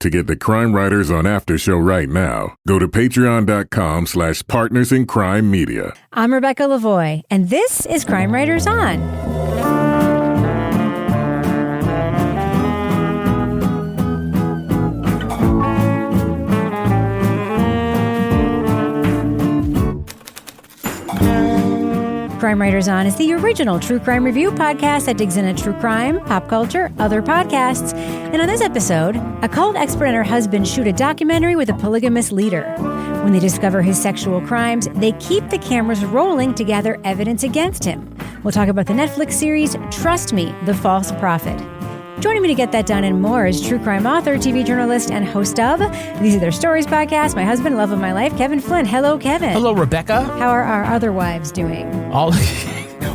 To get the Crime Writers on After Show right now, go to patreon.com/partnersincrimemedia. I'm Rebecca Lavoie, and this is Crime Writers On. Crime Writers On is the original true crime review podcast that digs into true crime, pop culture, other podcasts. And on this episode, a cult expert and her husband shoot a documentary with a polygamous leader. When they discover his sexual crimes, they keep the cameras rolling to gather evidence against him. We'll talk about the Netflix series, Trust Me, The False Prophet. Joining me to get that done and more is true crime author, TV journalist, and host of These Are Their Stories podcast, my husband, love of my life, Kevin Flynn. Hello, Kevin. Hello, Rebecca. How are our other wives doing? Well,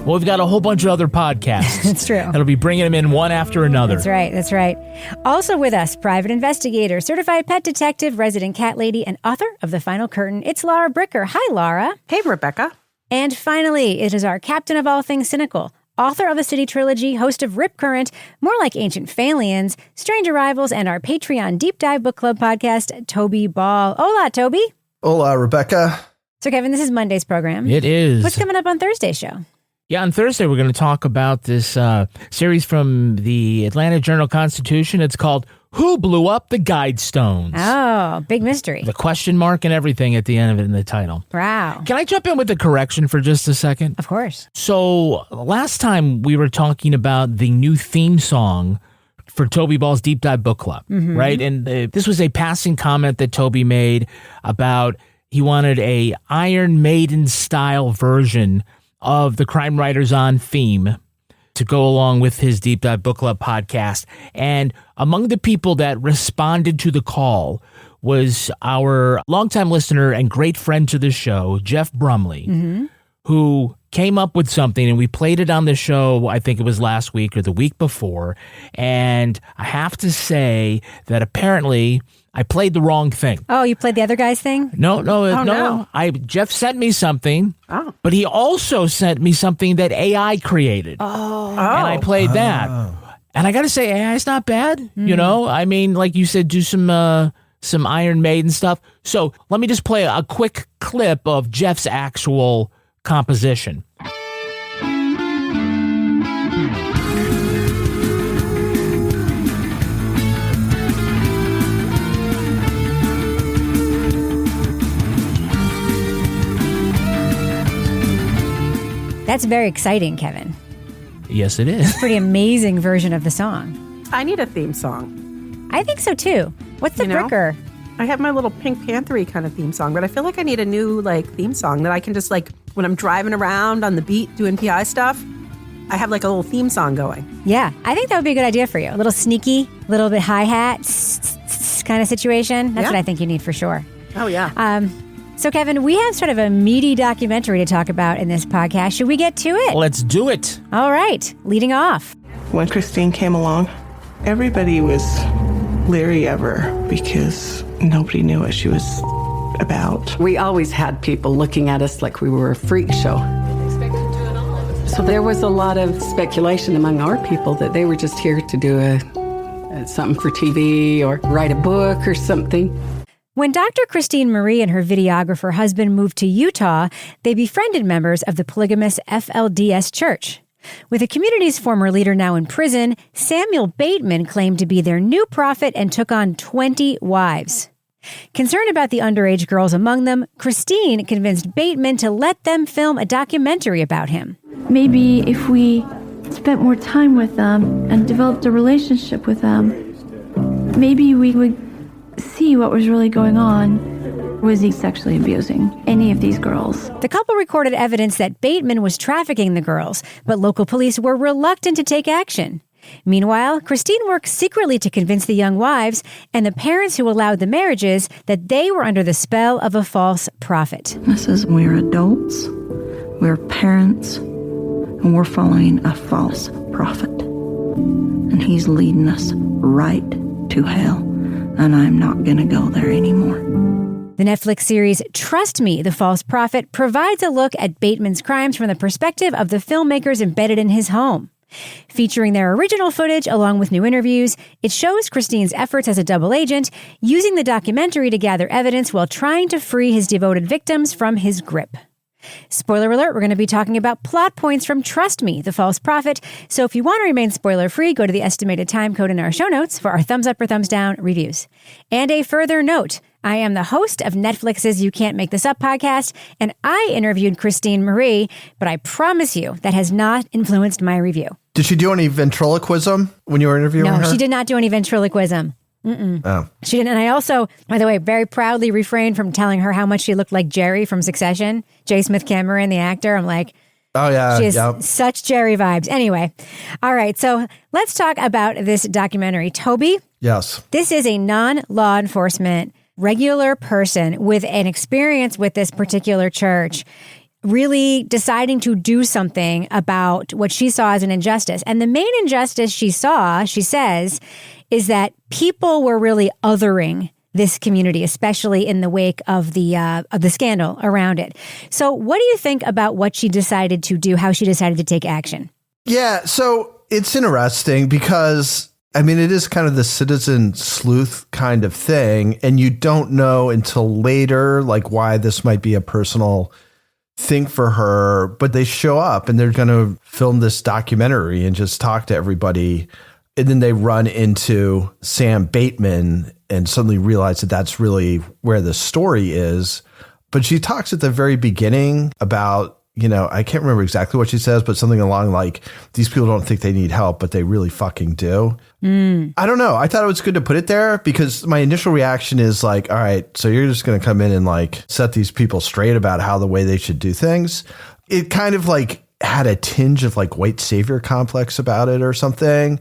we've got a whole bunch of other podcasts. That's true. That'll be bringing them in one after another. That's right. Also with us, private investigator, certified pet detective, resident cat lady, and author of The Final Curtain, it's Laura Bricker. Hi, Laura. Hey, Rebecca. And finally, it is our captain of all things cynical, author of the City Trilogy, host of Rip Current, More Like Ancient Phalians, Strange Arrivals, and our Patreon Deep Dive Book Club podcast, Toby Ball. Hola, Toby. Hola, Rebecca. So, Kevin, this is Monday's program. It is. What's coming up on Thursday's show? Yeah, on Thursday, we're going to talk about this series from the Atlanta Journal-Constitution. It's called Who Blew Up the Guidestones? Oh, big mystery. The question mark and everything at the end of it in the title. Wow. Can I jump in with a correction for just a second? Of course. So last time we were talking about the new theme song for Toby Ball's Deep Dive Book Club, right? And this was a passing comment that Toby made about he wanted a Iron Maiden style version of the Crime Writers On theme to go along with his Deep Dive Book Club podcast. And among the people that responded to the call was our longtime listener and great friend to the show, Jeff Brumley, who came up with something, and we played it on the show, I think it was last week or the week before. And I have to say that apparently I played the wrong thing. Oh, you played the other guy's thing? No. No. Jeff sent me something, but he also sent me something that AI created. And I played that. And I got to say, AI is not bad. You know, I mean, like you said, do some Iron Maiden stuff. So let me just play a quick clip of Jeff's actual composition. That's very exciting, Kevin. Yes, it is. Pretty amazing version of the song. I need a theme song. I think so, too. What's the Bricker? I have my little Pink Panther-y kind of theme song, but I feel like I need a new theme song that I can just when I'm driving around on the beat doing PI stuff, I have a little theme song going. Yeah, I think that would be a good idea for you. A little sneaky, a little bit hi-hat kind of situation. That's what I think you need for sure. Oh, yeah. So, Kevin, we have sort of a meaty documentary to talk about in this podcast. Should we get to it? Let's do it. All right. Leading off. When Christine came along, everybody was leery of her because nobody knew what she was about. We always had people looking at us like we were a freak show. So there was a lot of speculation among our people that they were just here to do something for TV or write a book or something. When Dr. Christine Marie and her videographer husband moved to Utah, they befriended members of the polygamous FLDS church. With the community's former leader now in prison, Samuel Bateman claimed to be their new prophet and took on 20 wives. Concerned about the underage girls among them, Christine convinced Bateman to let them film a documentary about him. Maybe if we spent more time with them and developed a relationship with them, maybe we would see what was really going on. Was he sexually abusing any of these girls? The couple recorded evidence that Bateman was trafficking the girls, but local police were reluctant to take action. Meanwhile, Christine worked secretly to convince the young wives and the parents who allowed the marriages that they were under the spell of a false prophet. This is we're adults, we're parents, and we're following a false prophet. And he's leading us right to hell, and I'm not going to go there anymore. The Netflix series Trust Me, The False Prophet provides a look at Bateman's crimes from the perspective of the filmmakers embedded in his home. Featuring their original footage along with new interviews, it shows Christine's efforts as a double agent, using the documentary to gather evidence while trying to free his devoted victims from his grip. Spoiler alert, we're going to be talking about plot points from Trust Me, The False Prophet. So if you want to remain spoiler-free, go to the estimated time code in our show notes for our thumbs up or thumbs down reviews. And a further note, I am the host of Netflix's You Can't Make This Up podcast, and I interviewed Christine Marie, but I promise you that has not influenced my review. Did she do any ventriloquism when you were interviewing her? No, she did not do any ventriloquism. Oh. She didn't. And I also, by the way, very proudly refrained from telling her how much she looked like Jerry from Succession, J. Smith Cameron, the actor. I'm like, oh, yeah. She has such Jerry vibes. Anyway. All right. So let's talk about this documentary. Toby. Yes. This is a non-law enforcement regular person with an experience with this particular church, really deciding to do something about what she saw as an injustice. And the main injustice she saw, she says, is that people were really othering this community, especially in the wake of the scandal around it. So what do you think about what she decided to do, how she decided to take action? Yeah, so it's interesting because, I mean, it is kind of the citizen sleuth kind of thing, and you don't know until later, like, why this might be a personal thing for her, but they show up and they're going to film this documentary and just talk to everybody. And then they run into Sam Bateman and suddenly realize that that's really where the story is. But she talks at the very beginning about, you know, I can't remember exactly what she says, but something along like, these people don't think they need help, but they really fucking do. I don't know. I thought it was good to put it there because my initial reaction is like, all right, so you're just going to come in and like set these people straight about how the way they should do things. It kind of like had a tinge of like white savior complex about it or something.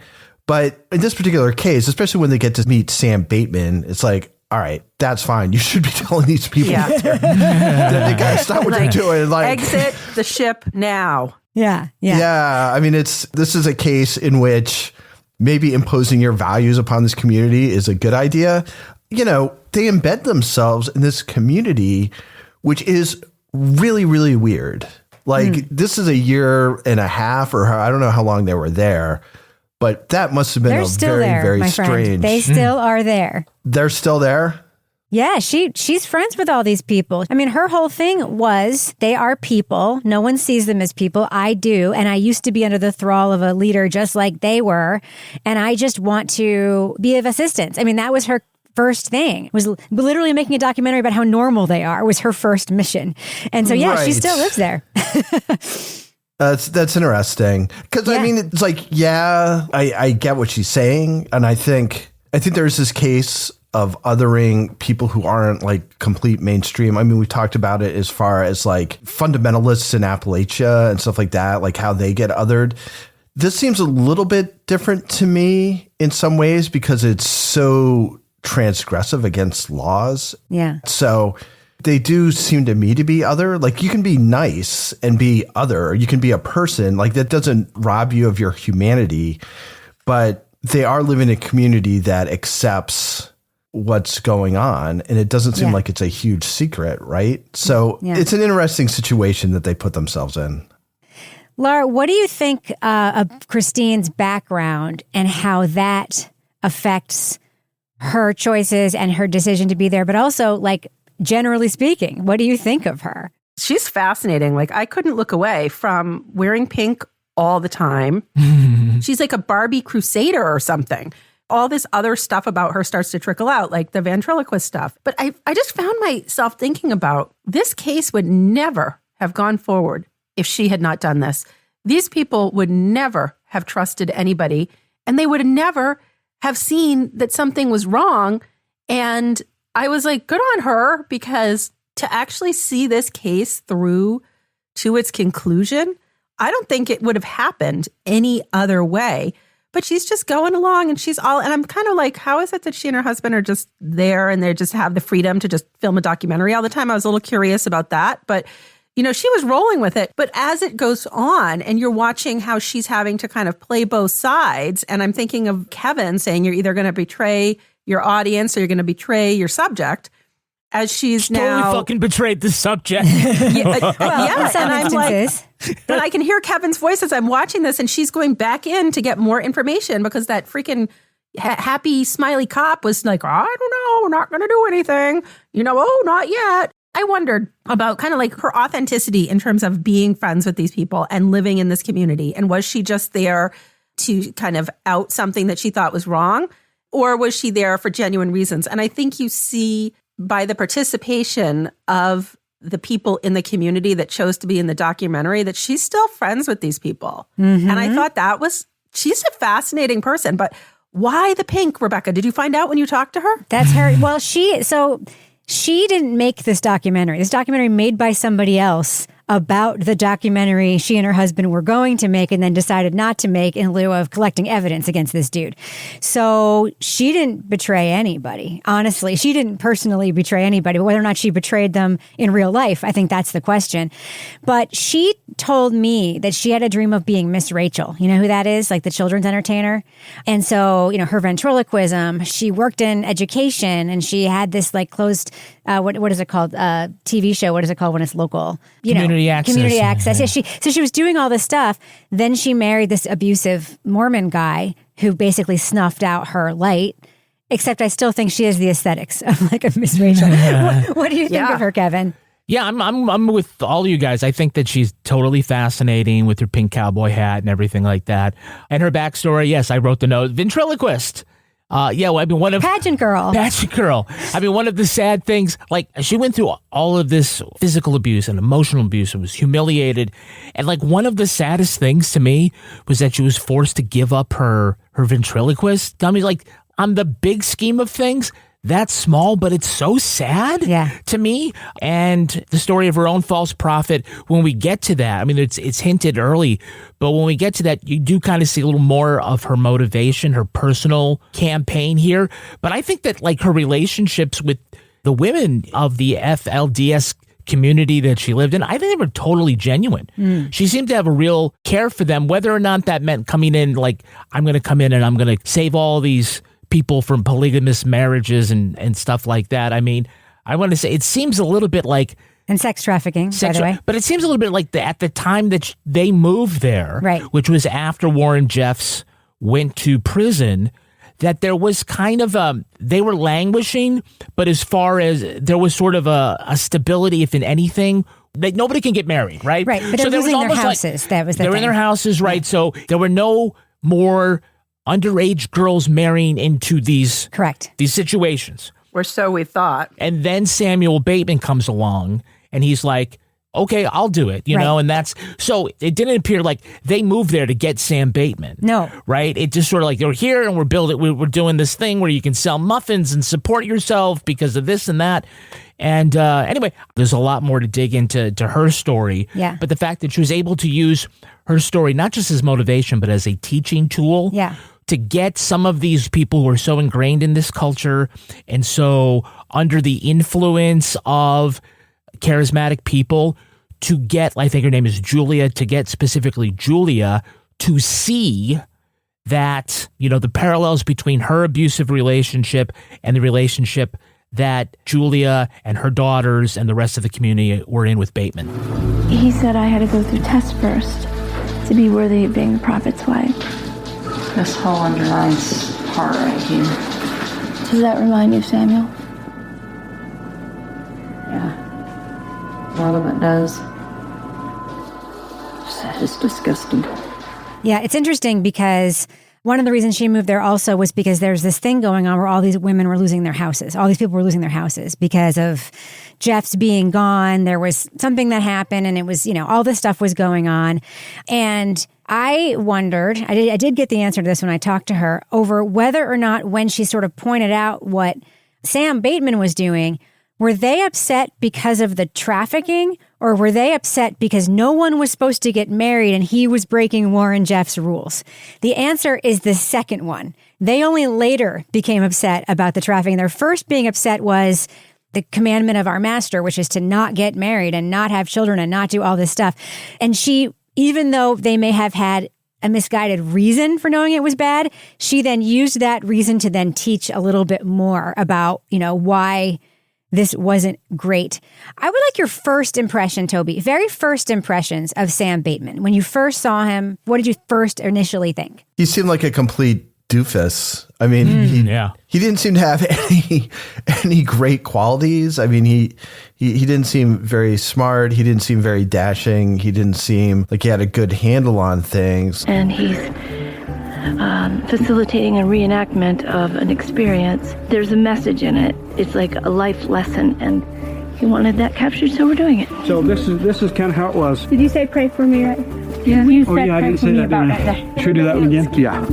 But in this particular case, especially when they get to meet Sam Bateman, it's like, all right, that's fine. You should be telling these people that they got to stop what they're doing. Like, exit the ship now. Yeah. I mean, this is a case in which maybe imposing your values upon this community is a good idea. You know, they embed themselves in this community, which is really, really weird. Like, this is a year and a half, or I don't know how long they were there. But that must have been very strange. They still are there. They're still there? Yeah, she's friends with all these people. I mean, her whole thing was they are people. No one sees them as people. I do. And I used to be under the thrall of a leader just like they were. And I just want to be of assistance. I mean, that was her first thing, was literally making a documentary about how normal they are was her first mission. And so, yeah, she still lives there. That's interesting because I mean, it's like, I get what she's saying. And I think there's this case of othering people who aren't like complete mainstream. I mean, we talked about it as far as like fundamentalists in Appalachia and stuff like that, like how they get othered. This seems a little bit different to me in some ways because it's so transgressive against laws. Yeah. So they do seem to me to be other. Like, you can be nice and be other. You can be a person. Like, that doesn't rob you of your humanity. But they are living in a community that accepts what's going on. And it doesn't seem like it's a huge secret, right? So it's an interesting situation that they put themselves in. Laura, what do you think of Christine's background and how that affects her choices and her decision to be there? But also, like, generally speaking, what do you think of her? She's fascinating. Like, I couldn't look away from wearing pink all the time. She's like a Barbie crusader or something. All this other stuff about her starts to trickle out, like the ventriloquist stuff. But I just found myself thinking about this case would never have gone forward if she had not done this. These people would never have trusted anybody, and they would never have seen that something was wrong. And I was like, good on her, because to actually see this case through to its conclusion, I don't think it would have happened any other way. But she's just going along and and I'm kind of like, how is it that she and her husband are just there and they just have the freedom to just film a documentary all the time? I was a little curious about that, but you know, she was rolling with it. But as it goes on and you're watching how she's having to kind of play both sides, and I'm thinking of Kevin saying, you're either going to betray your audience or you're going to betray your subject. as she's Totally now fucking betrayed the subject. yeah, in some and I'm like, instances. but I can hear Kevin's voice as I'm watching this, and she's going back in to get more information because that freaking happy, smiley cop was like, I don't know, we're not going to do anything. Oh, not yet. I wondered about kind of like her authenticity in terms of being friends with these people and living in this community. And was she just there to kind of out something that she thought was wrong? Or was she there for genuine reasons? And I think you see by the participation of the people in the community that chose to be in the documentary that she's still friends with these people. And I thought she's a fascinating person. But why the pink, Rebecca? Did you find out when you talked to her? That's her. Well, she didn't make this documentary. This documentary made by somebody else about the documentary she and her husband were going to make and then decided not to make in lieu of collecting evidence against this dude. So she didn't betray anybody. Honestly, she didn't personally betray anybody, but whether or not she betrayed them in real life, I think that's the question. But she told me that she had a dream of being Miss Rachel. You know who that is? Like the children's entertainer. And so, her ventriloquism, she worked in education and she had this like closed, what is it called? TV show. What is it called when it's local? Community access. Community access. Yeah, she was doing all this stuff. Then she married this abusive Mormon guy who basically snuffed out her light. Except I still think she has the aesthetics of like a Miss Rachel. What do you think of her, Kevin? Yeah, I'm with all you guys. I think that she's totally fascinating with her pink cowboy hat and everything like that. And her backstory, yes, I wrote the note. Ventriloquist. One of pageant girl. I mean, one of the sad things, like she went through all of this physical abuse and emotional abuse and was humiliated. And like one of the saddest things to me was that she was forced to give up her ventriloquist. I mean, like on the big scheme of things, that's small, but it's so sad to me. And the story of her own false prophet, when we get to that, I mean, it's hinted early, but when we get to that, you do kind of see a little more of her motivation, her personal campaign here. But I think that like her relationships with the women of the FLDS community that she lived in, I think they were totally genuine. She seemed to have a real care for them, whether or not that meant coming in like, I'm going to come in and I'm going to save all these people from polygamous marriages and stuff like that. I mean, I want to say it seems a little bit like... And sex trafficking, by the way. But it seems a little bit like at the time that they moved there, right, which was after Warren Jeffs went to prison, that there was kind of they were languishing, but as far as there was sort of a stability, if in anything, like nobody can get married, right? Right, but they're losing their houses. That was the thing. They're in their houses, right? So there were no more underage girls marrying into these situations. Or so we thought. And then Samuel Bateman comes along and he's like, okay, I'll do it, you know, and that's, so it didn't appear like they moved there to get Sam Bateman. No. Right? It just sort of like, they're here and we're doing this thing where you can sell muffins and support yourself because of this and that. And anyway, there's a lot more to dig into her story. Yeah. But the fact that she was able to use her story, not just as motivation, but as a teaching tool. Yeah. To get some of these people who are so ingrained in this culture and so under the influence of charismatic people, to get, I think her name is Julia, to get specifically Julia to see that, the parallels between her abusive relationship and the relationship that Julia and her daughters and the rest of the community were in with Bateman. He said I had to go through tests first to be worthy of being the prophet's wife. This whole underlines part right here. Does that remind you of Samuel? Yeah. A lot of it does. It's disgusting. Yeah, it's interesting because one of the reasons she moved there also was because there's this thing going on where all these women were losing their houses. All these people were losing their houses because of Jeff's being gone. There was something that happened and it was, all this stuff was going on. And I wondered, I did get the answer to this when I talked to her, over whether or not when she sort of pointed out what Sam Bateman was doing, were they upset because of the trafficking or were they upset because no one was supposed to get married and he was breaking Warren Jeffs' rules? The answer is the second one. They only later became upset about the trafficking. Their first being upset was the commandment of our master, which is to not get married and not have children and not do all this stuff. And she, even though they may have had a misguided reason for knowing it was bad, she then used that reason to then teach a little bit more about, why this wasn't great. I would like your first impression, Toby, very first impressions of Sam Bateman. When you first saw him, what did you first initially think? He seemed like a complete doofus. I mean, he didn't seem to have any great qualities. I mean, he didn't seem very smart. He didn't seem very dashing. He didn't seem like he had a good handle on things. And he's facilitating a reenactment of an experience. There's a message in it. It's like a life lesson, and he wanted that captured, so we're doing it. So this is kind of how it was. Did you say pray for me, right? Yeah. You said I didn't say that, did I? Should we do that one again? Yeah.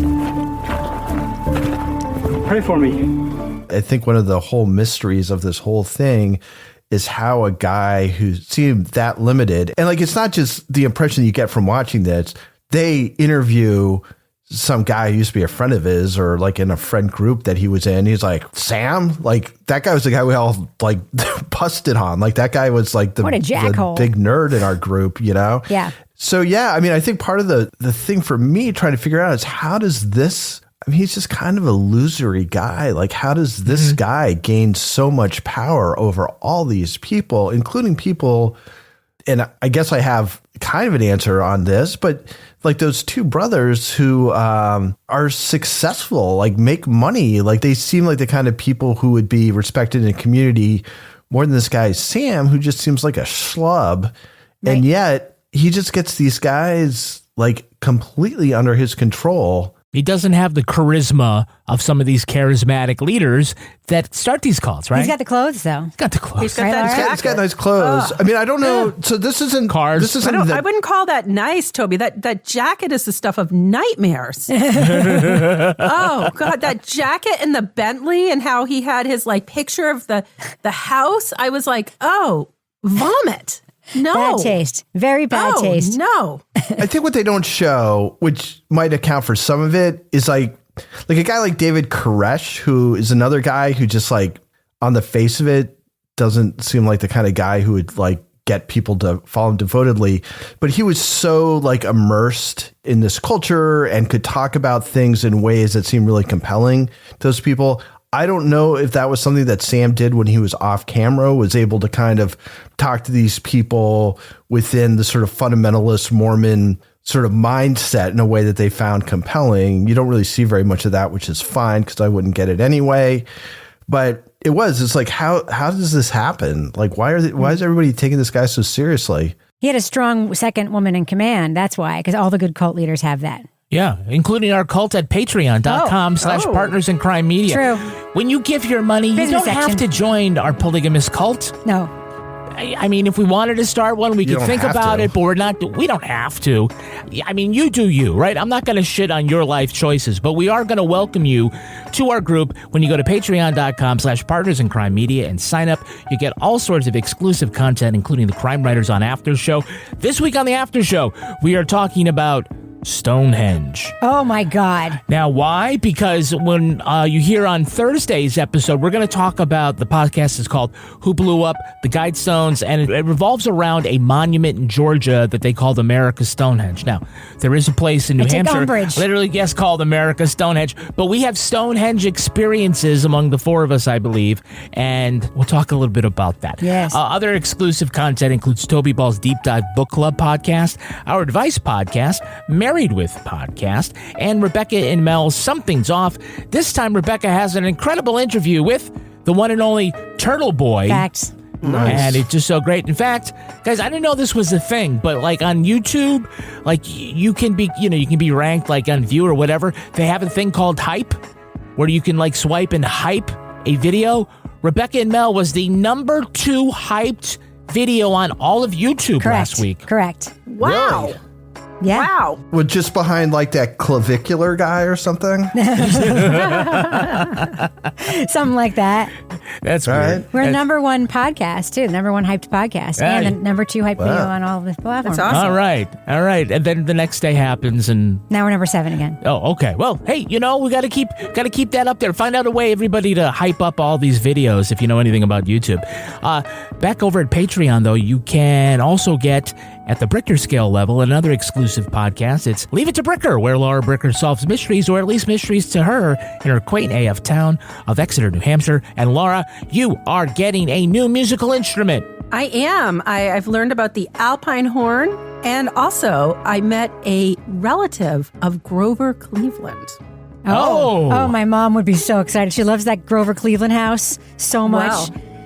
Pray for me. I think one of the whole mysteries of this whole thing is how a guy who seemed that limited, and like, it's not just the impression you get from watching this. They interview some guy who used to be a friend of his, or like in a friend group that he was in. He's like, Sam? Like, that guy was the guy we all like busted on. Like, that guy was like the big nerd in our group, you know? Yeah. So, yeah, I mean, I think part of the thing for me trying to figure out is how does this, I mean, he's just kind of a losery guy. Like, how does this guy gain so much power over all these people, including people, and I guess I have kind of an answer on this, but like those two brothers who are successful, like make money, like they seem like the kind of people who would be respected in a community more than this guy, Sam, who just seems like a schlub. Right. And yet he just gets these guys like completely under his control. He doesn't have the charisma of some of these charismatic leaders that start these cults, right? He's got the clothes, though. He's got the clothes. He's got that jacket. He's got nice clothes. I mean, I don't know. So this isn't cars. This isn't. I wouldn't call that nice, Toby. That jacket is the stuff of nightmares. Oh God, that jacket and the Bentley and how he had his like picture of the house. I was like, oh, vomit. No. Bad taste. Very bad taste. No. I think what they don't show, which might account for some of it, is like a guy like David Koresh, who is another guy who just like on the face of it doesn't seem like the kind of guy who would like get people to follow him devotedly. But he was so like immersed in this culture and could talk about things in ways that seemed really compelling to those people. I don't know if that was something that Sam did when he was off camera, was able to kind of talk to these people within the sort of fundamentalist Mormon sort of mindset in a way that they found compelling. You don't really see very much of that, which is fine because I wouldn't get it anyway. But it's like, how does this happen? Like, why is everybody taking this guy so seriously? He had a strong second woman in command. That's why, because all the good cult leaders have that. Yeah, including our cult at patreon.com/partners in crime media. True. When you give your money, Business you don't section. have to join our polygamous cult. No. I mean, if we wanted to start one, we could think about it, but we don't have to. I mean, you do you, right? I'm not going to shit on your life choices, but we are going to welcome you to our group when you go to patreon.com/partners in crime media and sign up. You get all sorts of exclusive content, including the Crime Writers on After Show. This week on the After Show, we are talking about Stonehenge. Oh my God. Now, why? Because when you hear on Thursday's episode, we're going to talk about, the podcast is called Who Blew Up the Guidestones, and it revolves around a monument in Georgia that they called America's Stonehenge. Now, there is a place in New Hampshire, literally, yes, called America's Stonehenge, but we have Stonehenge experiences among the four of us, I believe, and we'll talk a little bit about that. Yes. Other exclusive content includes Toby Ball's Deep Dive Book Club podcast, our advice podcast, Married With podcast, and Rebecca and Mel's Something's Off. This time, Rebecca has an incredible interview with the one and only Turtle Boy. Facts. Nice. And it's just so great. In fact, guys, I didn't know this was a thing, but like on YouTube, like you can be ranked like on view or whatever. They have a thing called hype where you can like swipe and hype a video. Rebecca and Mel was the number 2 hyped video on all of YouTube last week. Correct. Wow. Really? Yeah. Wow. Well, just behind like that clavicular guy or something. Something like that. That's All weird. right. We're the number 1 podcast, too. The number 1 hyped podcast. Right. And the number 2 hyped video on all of the platforms. That's awesome. All right. And then the next day happens and... Now we're number 7 again. Oh, okay. Well, hey, we got to keep that up there. Find out a way, everybody, to hype up all these videos if you know anything about YouTube. Back over at Patreon, though, you can also get At the Bricker scale level, another exclusive podcast, it's Leave It to Bricker, where Laura Bricker solves mysteries, or at least mysteries to her, in her quaint AF town of Exeter, New Hampshire. And Laura, you are getting a new musical instrument. I am. I've learned about the alpine horn, and also I met a relative of Grover Cleveland. Oh, my mom would be so excited. She loves that Grover Cleveland house so much. Wow.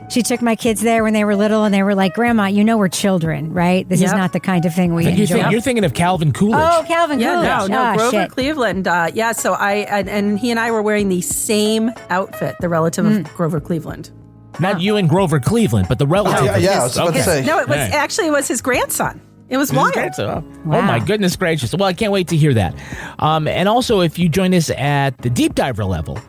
She took my kids there when they were little, and they were like, Grandma, you know we're children, right? This is not the kind of thing we enjoy. You're thinking of Calvin Coolidge. Oh, Calvin Coolidge. No, Grover shit. Cleveland. So and he and I were wearing the same outfit, the relative of Grover Cleveland. Not you and Grover Cleveland, but the relative. I was about to say. No, it was his grandson. It was wild. Oh my goodness gracious. Well, I can't wait to hear that. And also, if you join us at the Deep Diver level,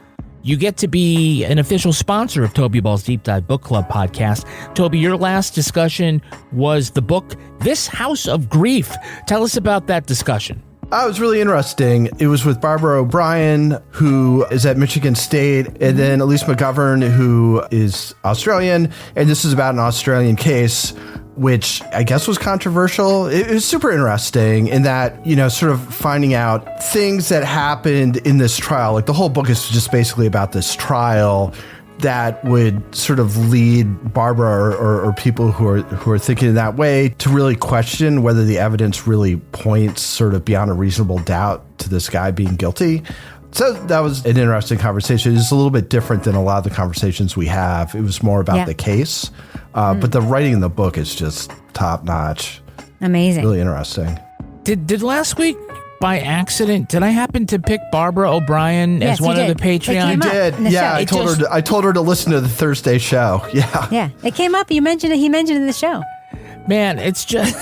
you get to be an official sponsor of Toby Ball's Deep Dive Book Club podcast. Toby, your last discussion was the book, This House of Grief. Tell us about that discussion. It was really interesting. It was with Barbara O'Brien, who is at Michigan State, and then Elise McGovern, who is Australian. And this is about an Australian case, which I guess was controversial. It was super interesting in that, sort of finding out things that happened in this trial. Like the whole book is just basically about this trial that would sort of lead Barbara or people who are thinking in that way to really question whether the evidence really points sort of beyond a reasonable doubt to this guy being guilty. So that was an interesting conversation. It's a little bit different than a lot of the conversations we have. It was more about the case, but the writing in the book is just top notch. Amazing. Really interesting. Did last week, by accident, did I happen to pick Barbara O'Brien as one of the Patreon? You did. Yeah, I told her to listen to the Thursday show. Yeah. Yeah. It came up. He mentioned it in the show. Man, it's just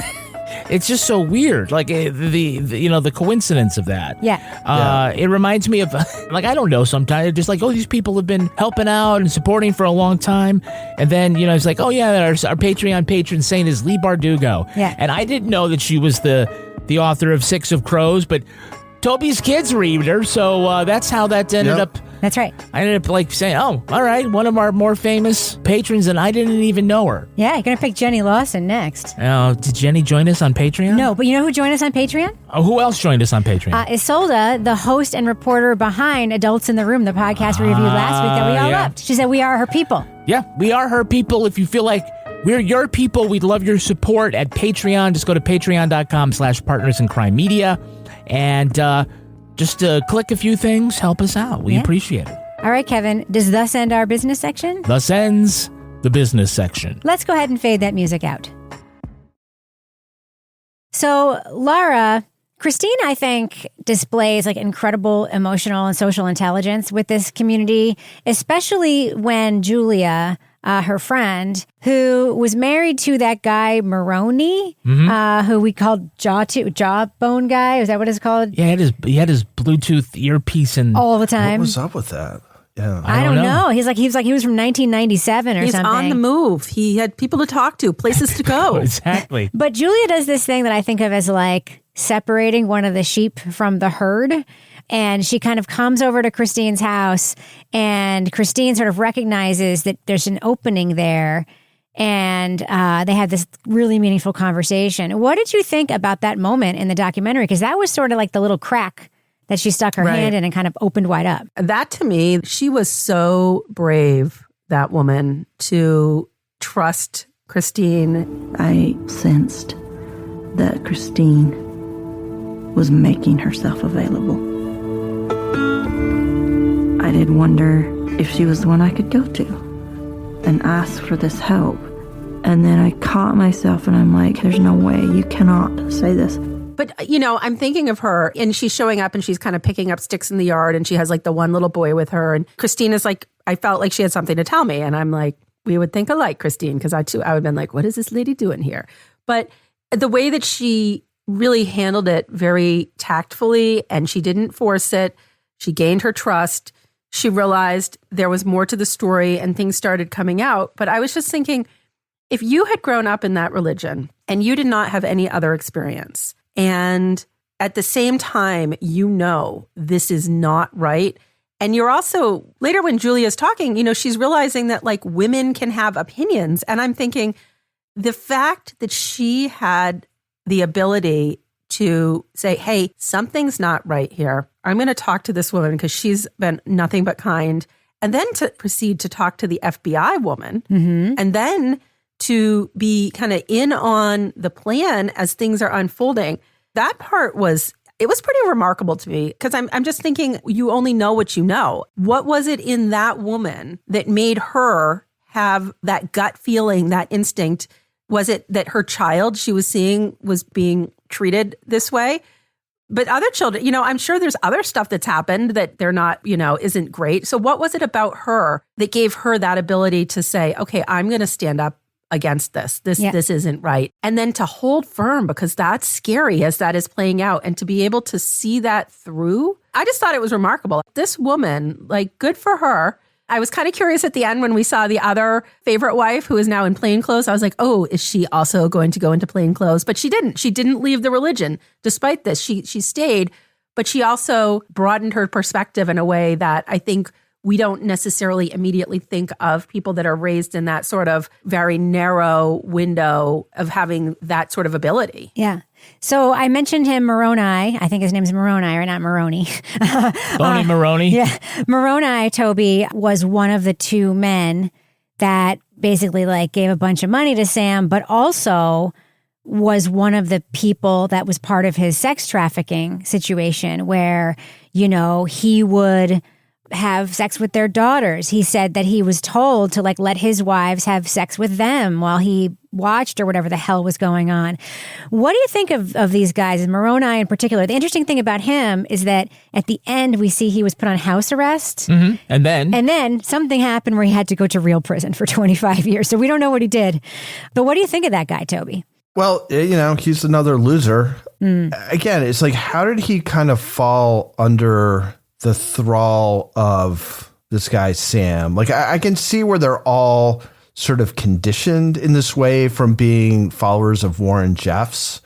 so weird. Like the coincidence of that. Yeah. It reminds me of I don't know, sometimes it's just like, oh, these people have been helping out and supporting for a long time. And then, it's like, oh yeah, our Patreon patron saint is Lee Bardugo. Yeah. And I didn't know that she was the author of Six of Crows, but Toby's kids read her, so that's how that ended up. That's right. I ended up saying, oh, all right, one of our more famous patrons, and I didn't even know her. Yeah, you're going to pick Jenny Lawson next. Did Jenny join us on Patreon? No, but you know who joined us on Patreon? Oh, who else joined us on Patreon? Isolda, the host and reporter behind Adults in the Room, the podcast we reviewed last week that we all loved. She said we are her people. Yeah, we are her people. If you feel like we're your people, we'd love your support at Patreon. Just go to patreon.com/partnersincrimemedia and just click a few things. Help us out. We appreciate it. All right, Kevin, does thus end our business section? Thus ends the business section. Let's go ahead and fade that music out. So, Laura, Christine, I think, displays incredible emotional and social intelligence with this community, especially when Julia, her friend, who was married to that guy Maroney, who we called Jawbone guy. Is that what it's called? Yeah, he had his Bluetooth earpiece in all the time. What was up with that? Yeah, I don't know. He was from 1997 or something. He's on the move. He had people to talk to, places to go. Exactly. But Julia does this thing that I think of as separating one of the sheep from the herd. And she kind of comes over to Christine's house, and Christine sort of recognizes that there's an opening there, and they have this really meaningful conversation. What did you think about that moment in the documentary? Because that was sort of like the little crack that she stuck her hand in and kind of opened wide up. That, to me, she was so brave, that woman, to trust Christine. I sensed that Christine was making herself available. I did wonder if she was the one I could go to and ask for this help. And then I caught myself and I'm like, there's no way, you cannot say this. But, I'm thinking of her, and she's showing up and she's kind of picking up sticks in the yard, and she has the one little boy with her. And Christine is I felt like she had something to tell me. And I'm like, we would think alike, Christine, because I would have been like, what is this lady doing here? But the way that she really handled it very tactfully, and she didn't force it, she gained her trust. She realized there was more to the story, and things started coming out. But I was just thinking, if you had grown up in that religion and you did not have any other experience, and at the same time, this is not right. And you're also, later when Julia's talking, she's realizing that women can have opinions. And I'm thinking the fact that she had the ability to say, hey, something's not right here. I'm going to talk to this woman because she's been nothing but kind. And then to proceed to talk to the FBI woman. And then to be kind of in on the plan as things are unfolding. That part was pretty remarkable to me because I'm just thinking, you only know what you know. What was it in that woman that made her have that gut feeling, that instinct? Was it that her child she was seeing was being treated this way? But other children, I'm sure there's other stuff that's happened that they're not, isn't great. So what was it about her that gave her that ability to say, okay, I'm going to stand up against this. This isn't right. And then to hold firm, because that's scary as that is playing out, and to be able to see that through. I just thought it was remarkable. This woman, good for her. I was kind of curious at the end when we saw the other favorite wife who is now in plain clothes. I was like, oh, is she also going to go into plain clothes? But she didn't. She didn't leave the religion despite this. She stayed, but she also broadened her perspective in a way that I think we don't necessarily immediately think of people that are raised in that sort of very narrow window of having that sort of ability. Yeah. So I mentioned him, Moroni. I think his name's Moroni, or not Moroni. Bonnie Moroni? Yeah. Moroni, Toby, was one of the two men that basically gave a bunch of money to Sam, but also was one of the people that was part of his sex trafficking situation where, he would have sex with their daughters. He said that he was told to let his wives have sex with them while he watched or whatever the hell was going on. What do you think of these guys, Moroni in particular? The interesting thing about him is that at the end we see he was put on house arrest. Mm-hmm. And then something happened where he had to go to real prison for 25 years. So we don't know what he did. But what do you think of that guy, Toby? Well, he's another loser. Again, it's how did he kind of fall under the thrall of this guy, Sam? I can see where they're all sort of conditioned in this way from being followers of Warren Jeffs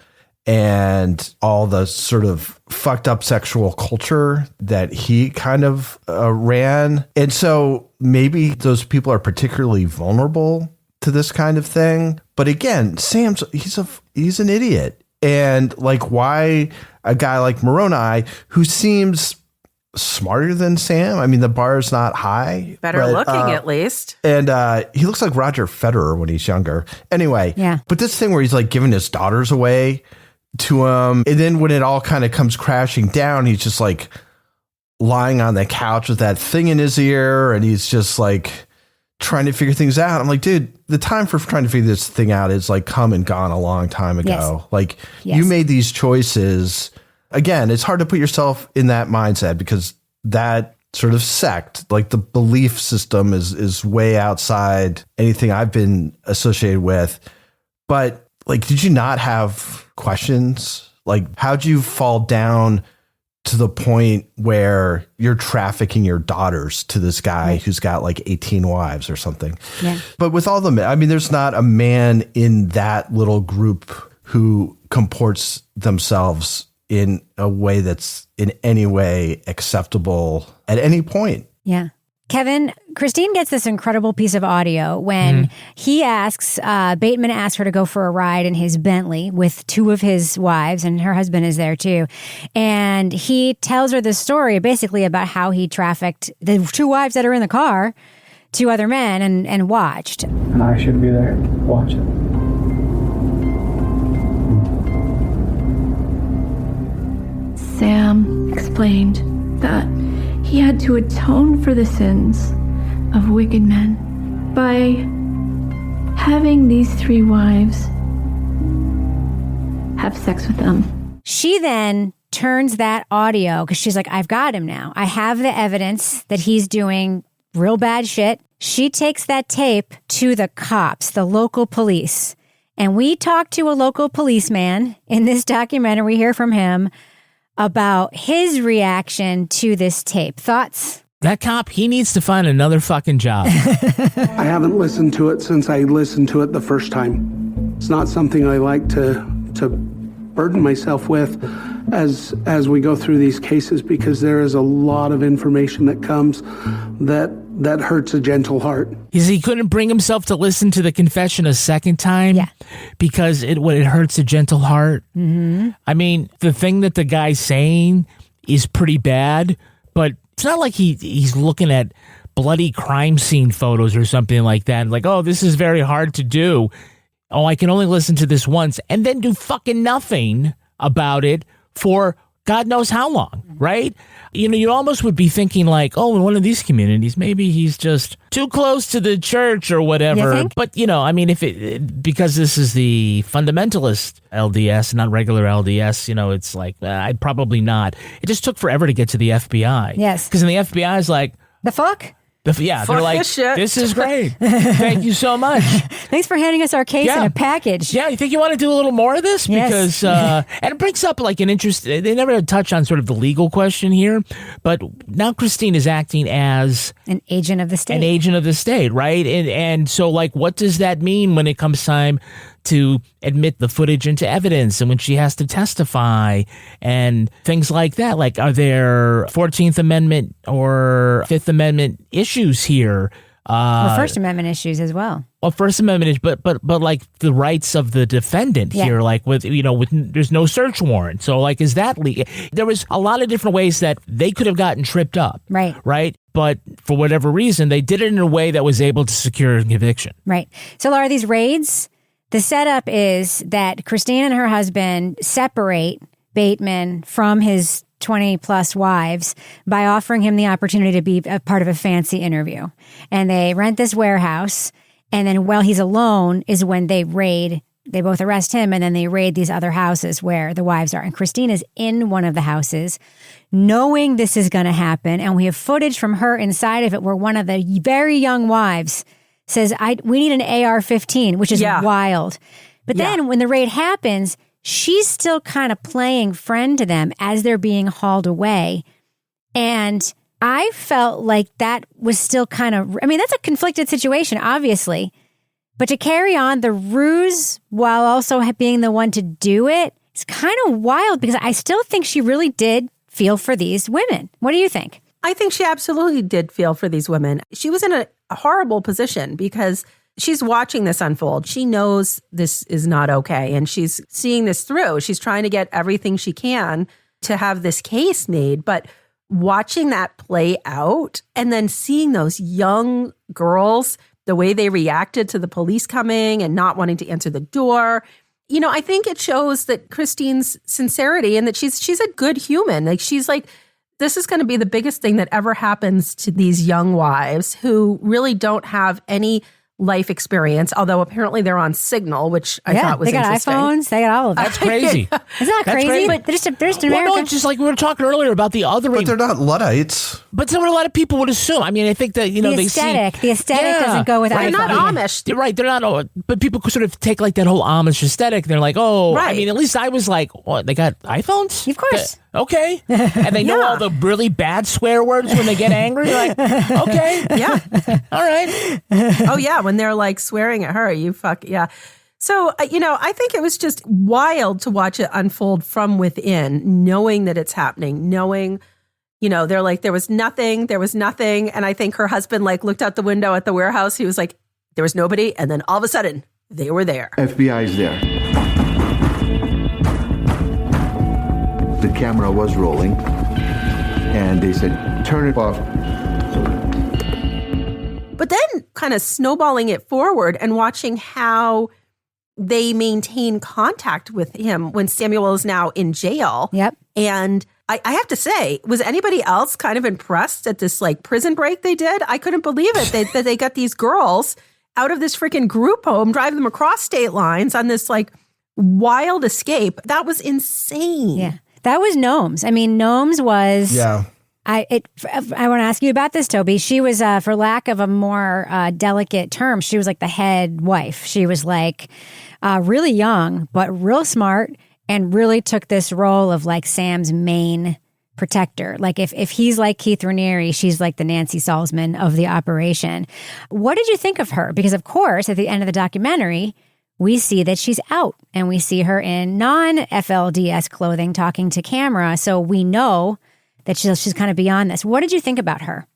and all the sort of fucked up sexual culture that he kind of ran. And so maybe those people are particularly vulnerable to this kind of thing. But again, he's an idiot. And why a guy like Moroni, who seems smarter than Sam. I mean, the bar is not high. Better looking, at least. And he looks like Roger Federer when he's younger. Anyway, yeah. But this thing where he's giving his daughters away to him. And then when it all kind of comes crashing down, he's just lying on the couch with that thing in his ear. And he's just trying to figure things out. I'm dude, the time for trying to figure this thing out is come and gone a long time ago. Yes. You made these choices. Again, it's hard to put yourself in that mindset because that sort of sect, the belief system is way outside anything I've been associated with. But did you not have questions? How'd you fall down to the point where you're trafficking your daughters to this guy who's got 18 wives or something? Yeah. But with all the men, I mean, there's not a man in that little group who comports themselves in a way that's in any way acceptable at any point. Yeah. Kevin, Christine gets this incredible piece of audio when he asks, Bateman asks her to go for a ride in his Bentley with two of his wives, and her husband is there too. And he tells her this story basically about how he trafficked the two wives that are in the car to other men and watched. And I should be there watching. Sam explained that he had to atone for the sins of wicked men by having these three wives have sex with them. She then turns that audio, because she's like, I've got him now. I have the evidence that he's doing real bad shit. She takes that tape to the cops, the local police. And we talked to a local policeman in this documentary. We hear from him about his reaction to this tape. Thoughts? That cop, he needs to find another fucking job. I haven't listened to it since I listened to it the first time. It's not something I like to burden myself with as we go through these cases, because there is a lot of information that comes that that hurts a gentle heart. He couldn't bring himself to listen to the confession a second time because it hurts a gentle heart. Mm-hmm. I mean, the thing that the guy's saying is pretty bad, but it's not like he's looking at bloody crime scene photos or something like that. Like, oh, this is very hard to do. Oh, I can only listen to this once and then do fucking nothing about it for God knows how long, right? You know, you almost would be thinking like, oh, in one of these communities, maybe he's just too close to the church or whatever. But, you know, I mean, because this is the fundamentalist LDS, not regular LDS, you know, it's like, I'd probably not. It just took forever to get to the FBI. Yes. Because then the FBI is like, the fuck? They're like, this is great. Thank you so much. Thanks for handing us our case in a package. Yeah, you think you want to do a little more of this? Yes. Because, and it brings up like an interest, they never touch on sort of the legal question here, but now Christine is acting as an agent of the state. An agent of the state, right? And so like, what does that mean when it comes time to admit the footage into evidence and when she has to testify and things like that? Like, are there 14th Amendment or 5th Amendment issues here? Or First Amendment issues as well. Well, First Amendment is, but like the rights of the defendant here, like with there's no search warrant. So like, is that legal? There was a lot of different ways that they could have gotten tripped up. Right. But for whatever reason, they did it in a way that was able to secure a conviction. Right. So Laura, these raids, the setup is that Christine and her husband separate Bateman from his 20 plus wives by offering him the opportunity to be a part of a fancy interview. And they rent this warehouse. And then while he's alone is when they both arrest him and then they raid these other houses where the wives are. And Christine is in one of the houses knowing this is going to happen. And we have footage from her inside of it where one of the very young wives says, we need an AR-15, which is wild. But then when the raid happens, she's still kind of playing friend to them as they're being hauled away. And I felt like that was still kind of, I mean, that's a conflicted situation, obviously. But to carry on the ruse while also being the one to do it, it's kind of wild because I still think she really did feel for these women. What do you think? I think she absolutely did feel for these women. She was in a horrible position because she's watching this unfold. She knows this is not okay, and she's seeing this through. She's trying to get everything she can to have this case made, but watching that play out and then seeing those young girls, the way they reacted to the police coming and not wanting to answer the door, you know, I think it shows that Christine's sincerity and that she's a good human. Like, she's like, this is going to be the biggest thing that ever happens to these young wives who really don't have any life experience, although apparently they're on Signal, which I thought was interesting. They got iPhones, they got all of that. That's crazy. It's not crazy, but they're just in America. Well, no, it's just like we were talking earlier about the other. But they're not Luddites. But so a lot of people would assume. I mean, I think that, you know, the aesthetic doesn't go with They're not Amish. You're right. They're not. But people could sort of take like that whole Amish aesthetic. They're like, oh, I mean, at least I was like, what? They got iPhones? Of course. Okay. And they know all the really bad swear words when they get angry. You're like, okay. Yeah. All right. Oh, yeah. When they're like swearing at her, you fuck. Yeah. So, you know, I think it was just wild to watch it unfold from within, knowing that it's happening, knowing, you know, they're like, there was nothing. And I think her husband like looked out the window at the warehouse. He was like, there was nobody. And then all of a sudden they were there. FBI is there. The camera was rolling and they said, turn it off. But then kind of snowballing it forward and watching how they maintain contact with him when Samuel is now in jail. Yep. And I have to say, was anybody else kind of impressed at this like prison break they did? I couldn't believe it that they got these girls out of this freaking group home, drive them across state lines on this like wild escape. That was insane. Yeah. That was Gnomes. I mean, Gnomes was... Yeah. I want to ask you about this, Toby. She was, for lack of a more delicate term, she was like the head wife. She was like really young, but real smart, and really took this role of like Sam's main protector. Like if he's like Keith Raniere, she's like the Nancy Salzman of the operation. What did you think of her? Because of course, at the end of the documentary, we see that she's out and we see her in non-FLDS clothing talking to camera. So we know that she's kind of beyond this. What did you think about her?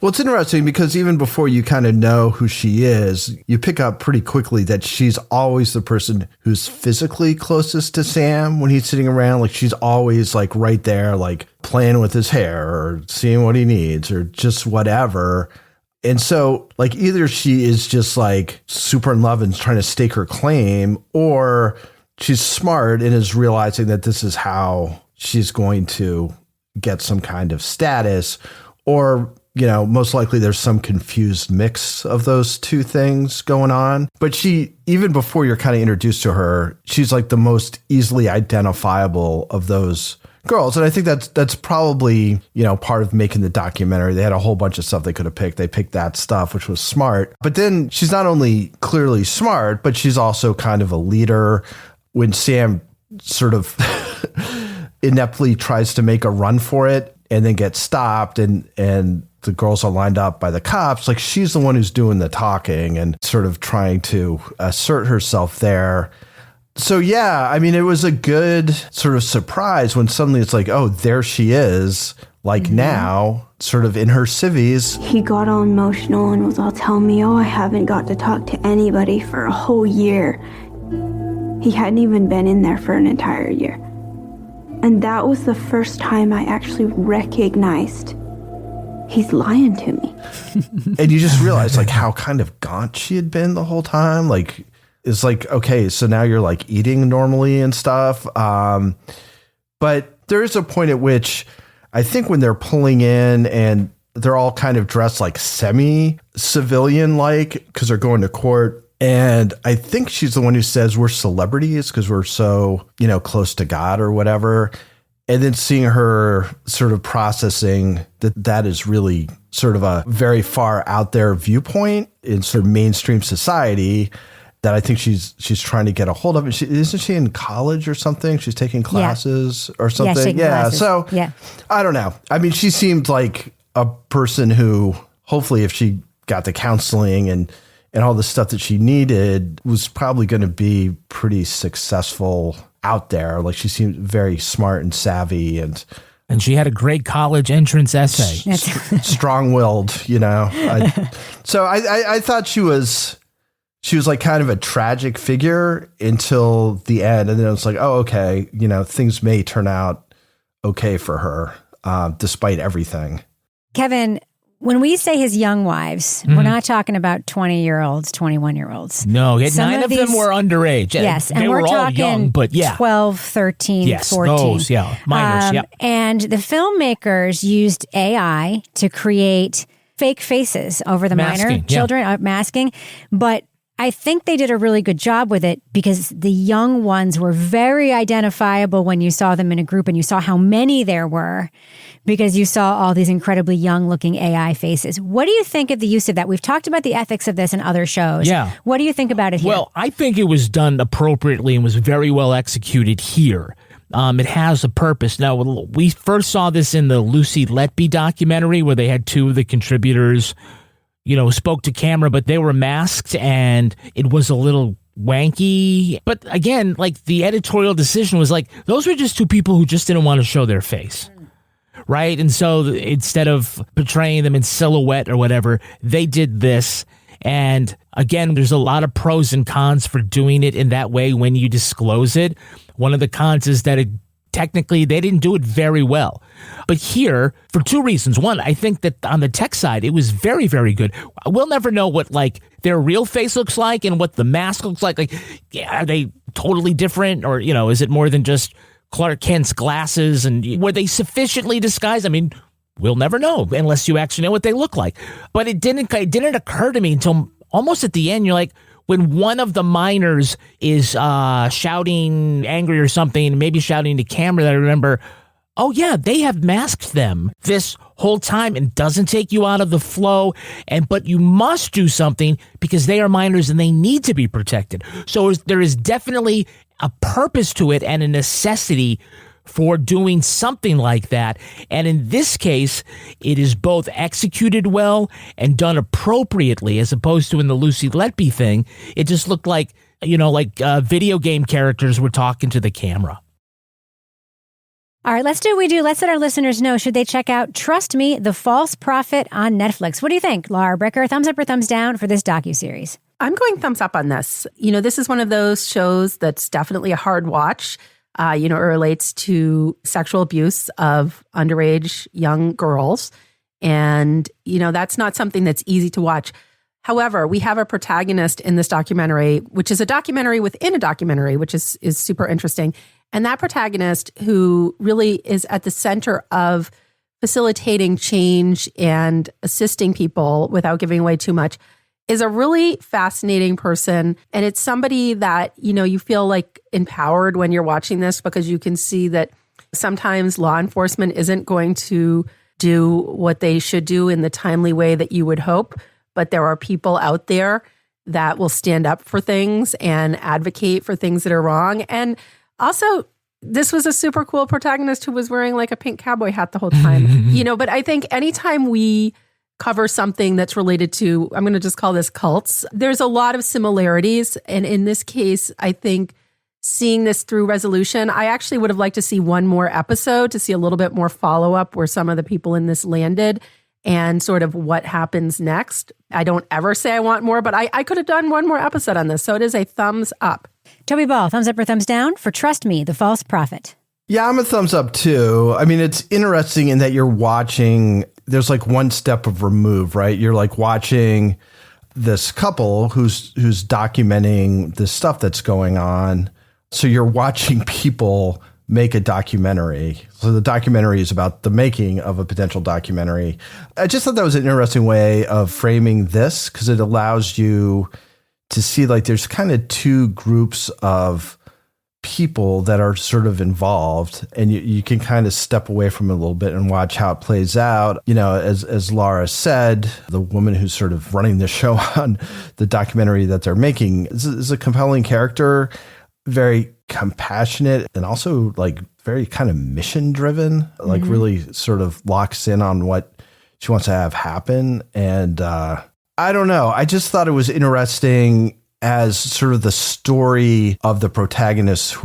Well, it's interesting because even before you kind of know who she is, you pick up pretty quickly that she's always the person who's physically closest to Sam when he's sitting around. Like she's always like right there, like playing with his hair or seeing what he needs or just whatever. And so like either she is just like super in love and trying to stake her claim, or she's smart and is realizing that this is how she's going to get some kind of status, or most likely there's some confused mix of those two things going on. But she, even before you're kind of introduced to her, she's like the most easily identifiable of those girls. And I think that's probably, part of making the documentary. They had a whole bunch of stuff they could have picked. They picked that stuff, which was smart. But then she's not only clearly smart, but she's also kind of a leader. When Sam sort of ineptly tries to make a run for it and then gets stopped and the girls are lined up by the cops, like she's the one who's doing the talking and sort of trying to assert herself there. So, yeah, I mean, it was a good sort of surprise when suddenly it's like, oh, there she is, like now, sort of in her civvies. He got all emotional and was all telling me, I haven't got to talk to anybody for a whole year. He hadn't even been in there for an entire year. And that was the first time I actually recognized he's lying to me. And you just realize like how kind of gaunt she had been the whole time. Like, it's like, okay, so now you're like eating normally and stuff. But there is a point at which I think when they're pulling in and they're all kind of dressed like semi-civilian like because they're going to court. And I think she's the one who says we're celebrities because we're so, close to God or whatever. And then seeing her sort of processing that is really sort of a very far out there viewpoint in sort of mainstream society that I think she's trying to get a hold of. And isn't she in college or something? She's taking classes or something. Yeah. So I don't know. I mean, she seemed like a person who hopefully if she got the counseling and all the stuff that she needed was probably going to be pretty successful out there. Like she seemed very smart and savvy and she had a great college entrance essay. Strong-willed, So I thought she was like kind of a tragic figure until the end. And then it was like, oh, okay, things may turn out okay for her despite everything. Kevin, when we say his young wives, we're not talking about 20-year-olds, 21-year-olds. No, nine of them were underage. Yes, they were all young, but 12, 13, 14. Those, minors, And the filmmakers used AI to create fake faces over the minor children, masking. But I think they did a really good job with it because the young ones were very identifiable when you saw them in a group and you saw how many there were because you saw all these incredibly young looking AI faces. What do you think of the use of that? We've talked about the ethics of this in other shows. Yeah. What do you think about it here? Well, I think it was done appropriately and was very well executed here. It has a purpose. Now, we first saw this in the Lucy Letby documentary where they had two of the contributors spoke to camera, but they were masked and it was a little wanky. But again, like the editorial decision was like, those were just two people who just didn't want to show their face. Right. And so instead of portraying them in silhouette or whatever, they did this. And again, there's a lot of pros and cons for doing it in that way when you disclose it. One of the cons is that technically they didn't do it very well. But here, for two reasons. One, I think that on the tech side, it was very, very good. We'll never know what like their real face looks like and what the mask looks like. Like, are they totally different? Or, is it more than just Clark Kent's glasses? And were they sufficiently disguised? I mean, we'll never know unless you actually know what they look like. But it didn't occur to me until almost at the end. You're like, when one of the minors is shouting angry or something, maybe shouting to camera, that I remember, oh yeah, they have masked them this whole time and doesn't take you out of the flow. But you must do something because they are minors and they need to be protected. So there is definitely a purpose to it and a necessity for doing something like that. And in this case, it is both executed well and done appropriately, as opposed to in the Lucy Letby thing. It just looked like, video game characters were talking to the camera. All right, let's do what we do. Let's let our listeners know, should they check out Trust Me, The False Prophet on Netflix? What do you think, Laura Bricker? Thumbs up or thumbs down for this docuseries? I'm going thumbs up on this. This is one of those shows that's definitely a hard watch. It relates to sexual abuse of underage young girls. And, that's not something that's easy to watch. However, we have a protagonist in this documentary, which is a documentary within a documentary, which is super interesting. And that protagonist, who really is at the center of facilitating change and assisting people without giving away too much, is a really fascinating person. And it's somebody that, you feel like empowered when you're watching this, because you can see that sometimes law enforcement isn't going to do what they should do in the timely way that you would hope. But there are people out there that will stand up for things and advocate for things that are wrong. And also, this was a super cool protagonist who was wearing like a pink cowboy hat the whole time. But I think anytime we cover something that's related to, I'm going to just call this cults, there's a lot of similarities. And in this case, I think seeing this through resolution, I actually would have liked to see one more episode to see a little bit more follow-up where some of the people in this landed and sort of what happens next. I don't ever say I want more, but I could have done one more episode on this. So it is a thumbs up. Toby Ball, thumbs up or thumbs down for Trust Me, The False Prophet? Yeah, I'm a thumbs up too. I mean, it's interesting in that you're watching, there's like one step of remove, right? You're like watching this couple who's documenting the stuff that's going on. So you're watching people make a documentary. So the documentary is about the making of a potential documentary. I just thought that was an interesting way of framing this, because it allows you to see like there's kind of two groups of people that are sort of involved, and you can kind of step away from it a little bit and watch how it plays out. As Laura said, the woman who's sort of running the show on the documentary that they're making is a compelling character, very compassionate, and also like very kind of mission driven, like really sort of locks in on what she wants to have happen. And I don't know. I just thought it was interesting as sort of the story of the protagonists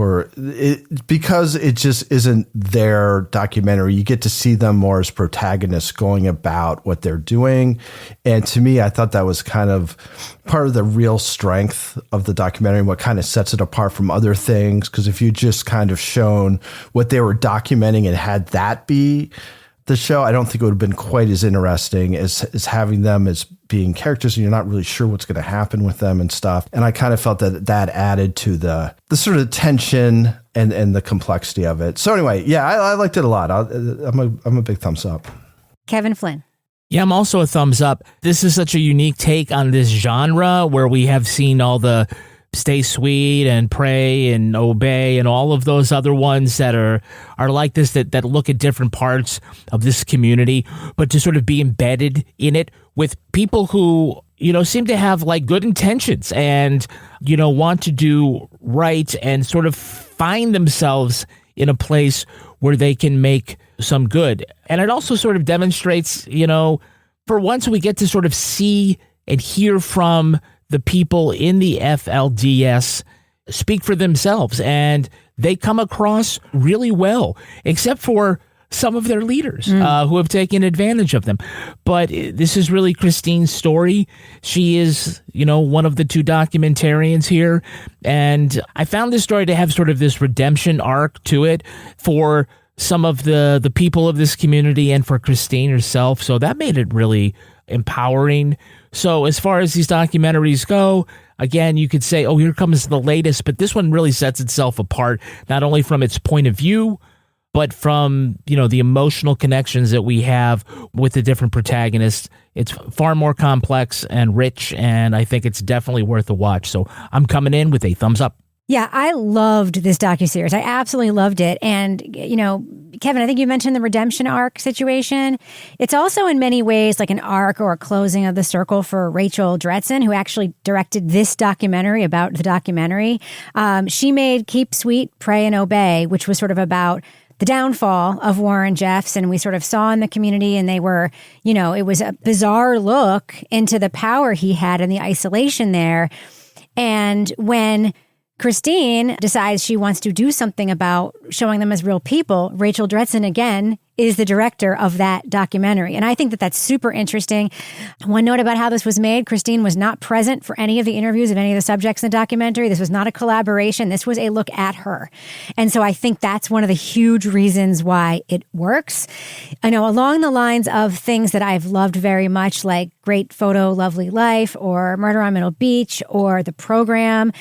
because it just isn't their documentary. You get to see them more as protagonists going about what they're doing. And to me, I thought that was kind of part of the real strength of the documentary and what kind of sets it apart from other things. Because if you just kind of shown what they were documenting and had that be the show, I don't think it would have been quite as interesting as having them as being characters and you're not really sure what's going to happen with them and stuff. And I kind of felt that added to the sort of tension and the complexity of it. So anyway, yeah, I liked it a lot. I'm a big thumbs up. Kevin Flynn. Yeah, I'm also a thumbs up. This is such a unique take on this genre where we have seen all the Stay Sweet and Pray and Obey and all of those other ones that are like this, that look at different parts of this community, but to sort of be embedded in it with people who, seem to have like good intentions and, want to do right and sort of find themselves in a place where they can make some good. And it also sort of demonstrates, for once we get to sort of see and hear from the people in the FLDS speak for themselves, and they come across really well, except for some of their leaders who have taken advantage of them. But this is really Christine's story. She is, one of the two documentarians here. And I found this story to have sort of this redemption arc to it for some of the people of this community and for Christine herself. So that made it really empowering. So as far as these documentaries go, again, you could say, oh, here comes the latest, but this one really sets itself apart, not only from its point of view, but from, the emotional connections that we have with the different protagonists. It's far more complex and rich, and I think it's definitely worth a watch. So I'm coming in with a thumbs up. Yeah, I loved this docuseries. I absolutely loved it. And, Kevin, I think you mentioned the redemption arc situation. It's also in many ways like an arc or a closing of the circle for Rachel Dretson, who actually directed this documentary about the documentary. She made Keep Sweet, Pray and Obey, which was sort of about the downfall of Warren Jeffs. And we sort of saw in the community, and they were, it was a bizarre look into the power he had and the isolation there. And when Christine decides she wants to do something about showing them as real people. Rachel Dretson, again, is the director of that documentary. And I think that that's super interesting. One note about how this was made, Christine was not present for any of the interviews of any of the subjects in the documentary. This was not a collaboration. This was a look at her. And so I think that's one of the huge reasons why it works. I know along the lines of things that I've loved very much, like Great Photo, Lovely Life, or Murder on Middle Beach, or The Program,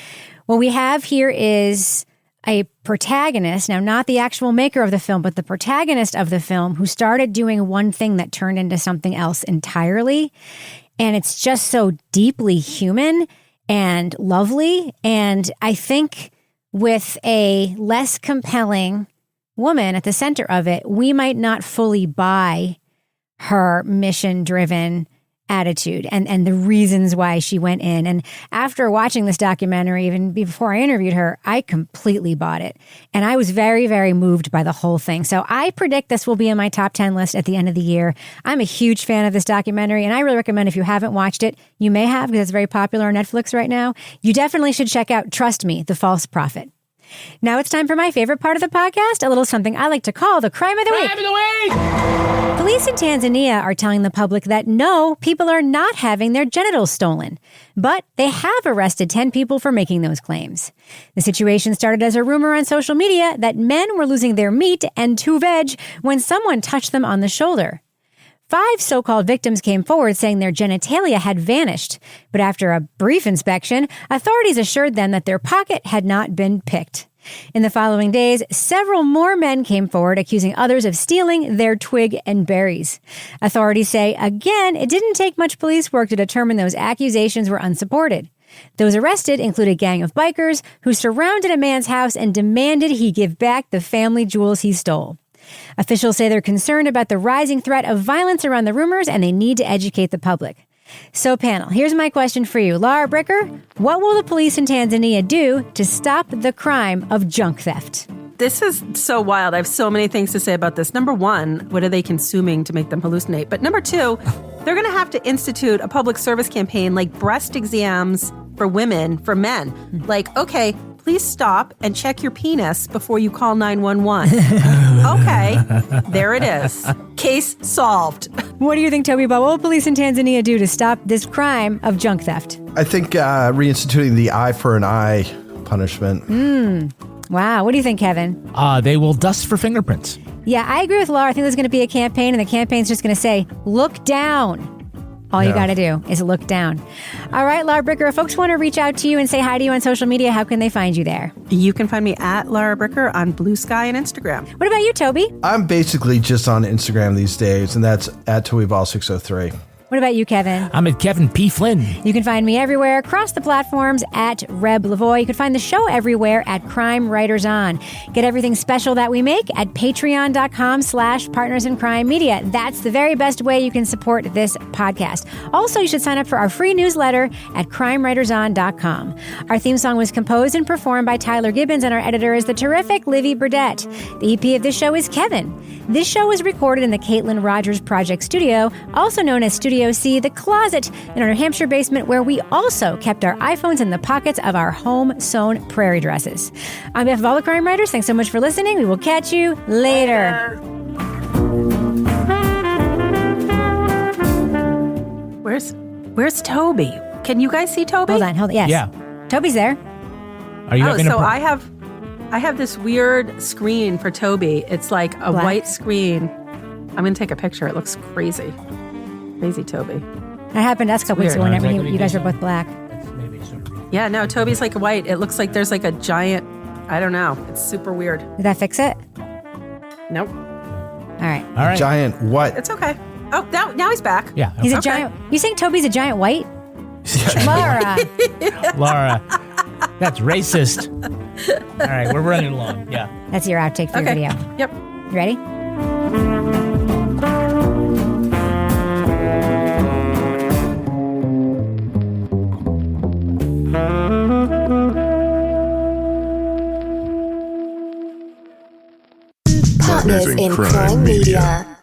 what we have here is a protagonist, now not the actual maker of the film, but the protagonist of the film, who started doing one thing that turned into something else entirely. And it's just so deeply human and lovely. And I think with a less compelling woman at the center of it, we might not fully buy her mission-driven attitude and the reasons why she went in. And after watching this documentary, even before I interviewed her, I completely bought it. And I was very, very moved by the whole thing. So I predict this will be in my top 10 list at the end of the year. I'm a huge fan of this documentary, and I really recommend, if you haven't watched it, you may have, because it's very popular on Netflix right now. You definitely should check out Trust Me, The False Prophet. Now it's time for my favorite part of the podcast, a little something I like to call the Crime of the Week. Crime of the Week! Police in Tanzania are telling the public that no, people are not having their genitals stolen, but they have arrested 10 people for making those claims. The situation started as a rumor on social media that men were losing their meat and to veg when someone touched them on the shoulder. 5 so-called victims came forward saying their genitalia had vanished, but after a brief inspection, authorities assured them that their pocket had not been picked. In the following days, several more men came forward accusing others of stealing their twig and berries. Authorities say, again, it didn't take much police work to determine those accusations were unsupported. Those arrested include a gang of bikers who surrounded a man's house and demanded he give back the family jewels he stole. Officials say they're concerned about the rising threat of violence around the rumors, and they need to educate the public. So, panel, here's my question for you. Laura Bricker, what will the police in Tanzania do to stop the crime of junk theft? This is so wild. I have so many things to say about this. Number one, what are they consuming to make them hallucinate? But number two, they're going to have to institute a public service campaign like breast exams for women, for men. Like, okay, please stop and check your penis before you call 911. Okay, there it is. Case solved. What do you think, Toby? What will police in Tanzania do to stop this crime of junk theft? I think reinstituting the eye for an eye punishment. Wow. What do you think, Kevin? They will dust for fingerprints. Yeah, I agree with Laura. I think there's going to be a campaign, and the campaign's just going to say, look down. All you got to do is look down. All right, Laura Bricker, if folks want to reach out to you and say hi to you on social media, how can they find you there? You can find me at Laura Bricker on Blue Sky and Instagram. What about you, Toby? I'm basically just on Instagram these days, and that's at TobyBall603. What about you, Kevin? I'm at Kevin P. Flynn. You can find me everywhere across the platforms at Reb Lavoie. You can find the show everywhere at Crime Writers On. Get everything special that we make at patreon.com/Partners in Crime Media. That's the very best way you can support this podcast. Also, you should sign up for our free newsletter at crimewriterson.com. Our theme song was composed and performed by Tyler Gibbons, and our editor is the terrific Livy Burdett. The EP of this show is Kevin. This show was recorded in the Caitlin Rogers Project Studio, also known as Studio C, the closet in our New Hampshire basement, where we also kept our iPhones in the pockets of our home-sewn prairie dresses. On behalf of all the crime writers, thanks so much for listening. We will catch you later. Where's Toby? Can you guys see Toby? Hold on. Yes. Yeah. Toby's there. Are you having so I have this weird screen for Toby. It's like a white screen. I'm going to take a picture. It looks crazy. Crazy Toby. That happened to us a couple weeks ago whenever you guys were both black. Yeah, no, Toby's like white. It looks like there's like a giant, I don't know. It's super weird. Did that fix it? Nope. All right. Giant what? It's okay. Oh, now he's back. Yeah. He's a giant. You think Toby's a giant white? Laura. Laura, that's racist. All right, we're running along. Yeah. That's your outtake for your video. Yep. You ready? Partners in Crime Media.